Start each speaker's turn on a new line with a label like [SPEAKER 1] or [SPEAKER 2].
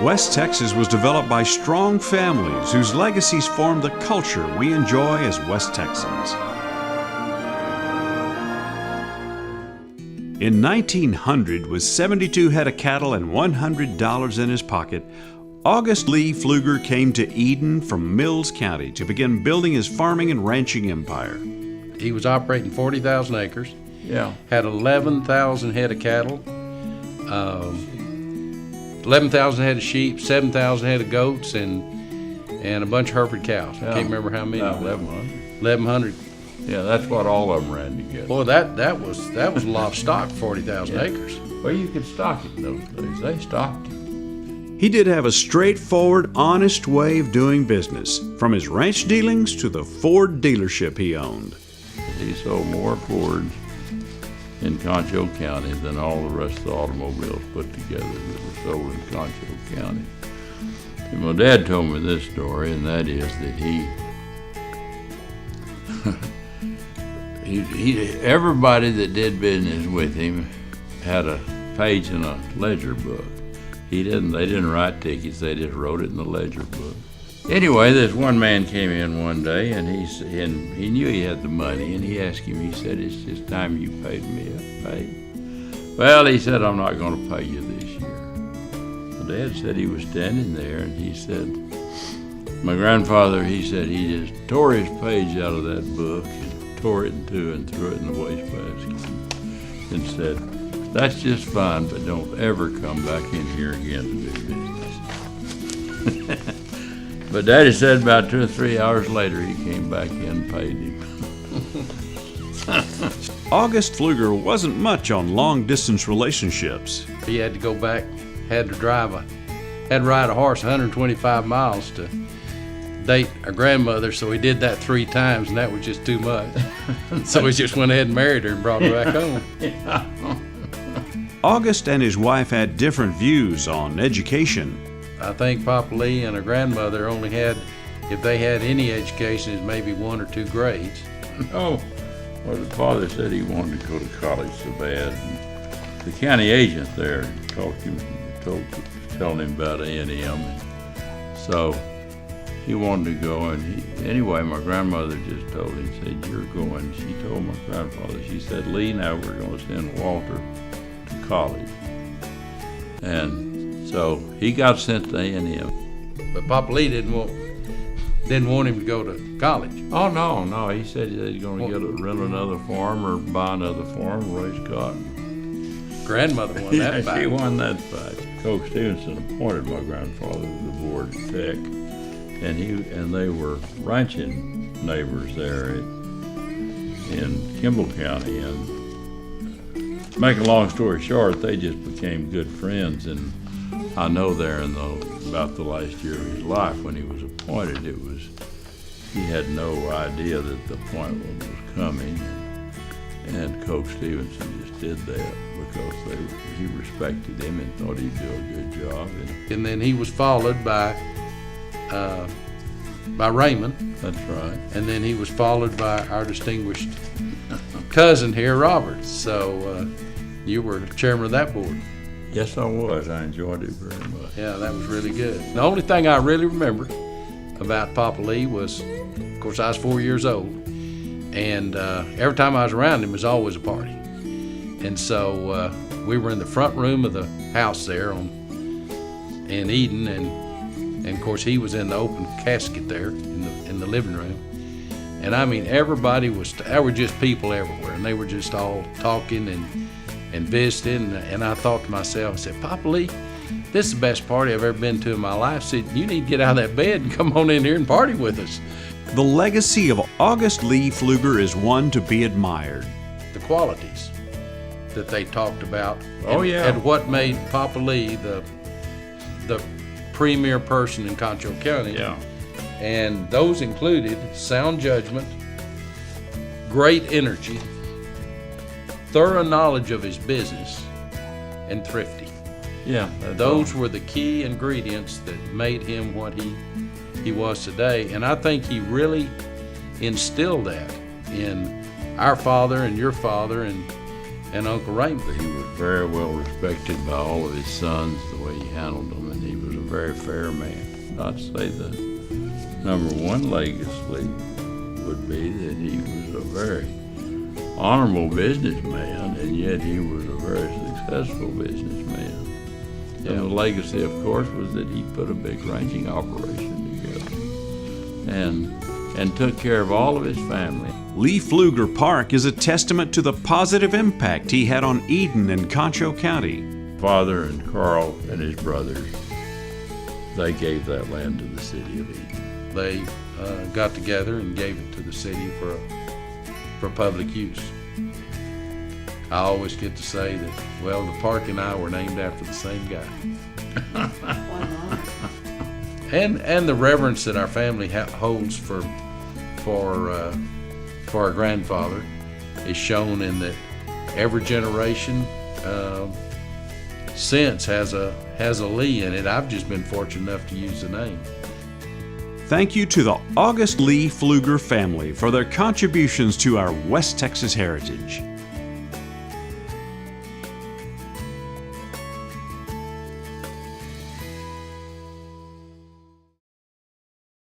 [SPEAKER 1] West Texas was developed by strong families whose legacies form the culture we enjoy as West Texans. In 1900, with 72 head of cattle and $100 in his pocket, August Lee Pfluger came to Eden from Mills County to begin building his farming and ranching empire.
[SPEAKER 2] He was operating 40,000 acres, had 11,000 head of cattle, 11,000 head of sheep, 7,000 head of goats, and a bunch of Hereford cows. I can't remember how many.
[SPEAKER 3] 1,100.
[SPEAKER 2] 1,100.
[SPEAKER 3] Yeah, that's what all of them ran together.
[SPEAKER 2] Boy, that was a lot of stock, 40,000 acres.
[SPEAKER 3] Well, you could stock it in those days. They stocked it.
[SPEAKER 1] He did have a straightforward, honest way of doing business, from his ranch dealings to the Ford dealership he owned.
[SPEAKER 3] He sold more Fords in Concho County than all the rest of the automobiles put together that were sold in Concho County. And my dad told me this story, and that is that everybody that did business with him had a page in a ledger book. They didn't write tickets, they just wrote it in the ledger book. Anyway, this one man came in one day, and he knew he had the money, and he asked him, he said, "It's just time you paid me up, paid." Well, he said, "I'm not going to pay you this year." My dad said he was standing there, and he said, my grandfather, he said he just tore his page out of that book and tore it in two and threw it in the wastebasket and said, "That's just fine, but don't ever come back in here again to do business." But Daddy said about 2 or 3 hours later, he came back in and paid him.
[SPEAKER 1] August Pfluger wasn't much on long-distance relationships.
[SPEAKER 2] He had to go back, had to ride a horse 125 miles to date a grandmother, so he did that 3 times, and that was just too much. So he just went ahead and married her and brought her back home.
[SPEAKER 1] August and his wife had different views on education.
[SPEAKER 2] I think Papa Lee and her grandmother only had, if they had any education, is maybe 1 or 2 grades.
[SPEAKER 3] Oh, well, the father said he wanted to go to college so bad. And the county agent there told him about A&M. So he wanted to go, and anyway, my grandmother just told him, said, "You're going." She told my grandfather, she said, "Lee, now we're going to send Walter to college." And so he got sent to A&M.
[SPEAKER 2] But Papa Lee didn't want him to go to college.
[SPEAKER 3] Oh, no. He said he was going to rent another farm or buy another farm, raise cotton.
[SPEAKER 2] Grandmother won that
[SPEAKER 3] Yeah,
[SPEAKER 2] fight.
[SPEAKER 3] she won that fight. Coach Stevenson appointed my grandfather to the board at Tech, and they were ranching neighbors there in Kimball County. And to make a long story short, they just became good friends. And I know there about the last year of his life when he was appointed, he had no idea that the appointment was coming, and Coach Stevenson just did that because he respected him and thought he'd do a good job.
[SPEAKER 2] And then he was followed by Raymond.
[SPEAKER 3] That's right.
[SPEAKER 2] And then he was followed by our distinguished cousin here, Robert. So you were chairman of that board.
[SPEAKER 3] Yes, I was. I enjoyed it very much.
[SPEAKER 2] Yeah, that was really good. The only thing I really remember about Papa Lee was, of course, I was 4 years old, and every time I was around him, it was always a party. And so we were in the front room of the house there in Eden, and of course he was in the open casket there in the living room. And I mean, there were just people everywhere, and they were just all talking and visiting. And I thought to myself, I said, "Papa Lee, this is the best party I've ever been to in my life. I said, you need to get out of that bed and come on in here and party with us."
[SPEAKER 1] The legacy of August Lee Pfluger is one to be admired.
[SPEAKER 2] The qualities that they talked about.
[SPEAKER 3] Yeah.
[SPEAKER 2] And what made Papa Lee the premier person in Concho County.
[SPEAKER 3] Yeah.
[SPEAKER 2] And those included sound judgment, great energy, thorough knowledge of his business, and thrifty.
[SPEAKER 3] Yeah.
[SPEAKER 2] Those were the key ingredients that made him what he was today. And I think he really instilled that in our father and your father and Uncle Raymond.
[SPEAKER 3] He was very well respected by all of his sons, the way he handled them, and he was a very fair man. I'd say the number one legacy would be that he was a very honorable businessman, and yet he was a very successful businessman. And the legacy, of course, was that he put a big ranching operation together and took care of all of his family.
[SPEAKER 1] Lee Pfluger Park is a testament to the positive impact he had on Eden and Concho County.
[SPEAKER 3] Father and Carl and his brothers, they gave that land to the city of Eden.
[SPEAKER 2] They got together and gave it to the city for public use. I always get to say that, well, the park and I were named after the same guy. And the reverence that our family holds for our grandfather is shown in that every generation since has a Lee in it. I've just been fortunate enough to use the name.
[SPEAKER 1] Thank you to the August Lee Pfluger family for their contributions to our West Texas heritage.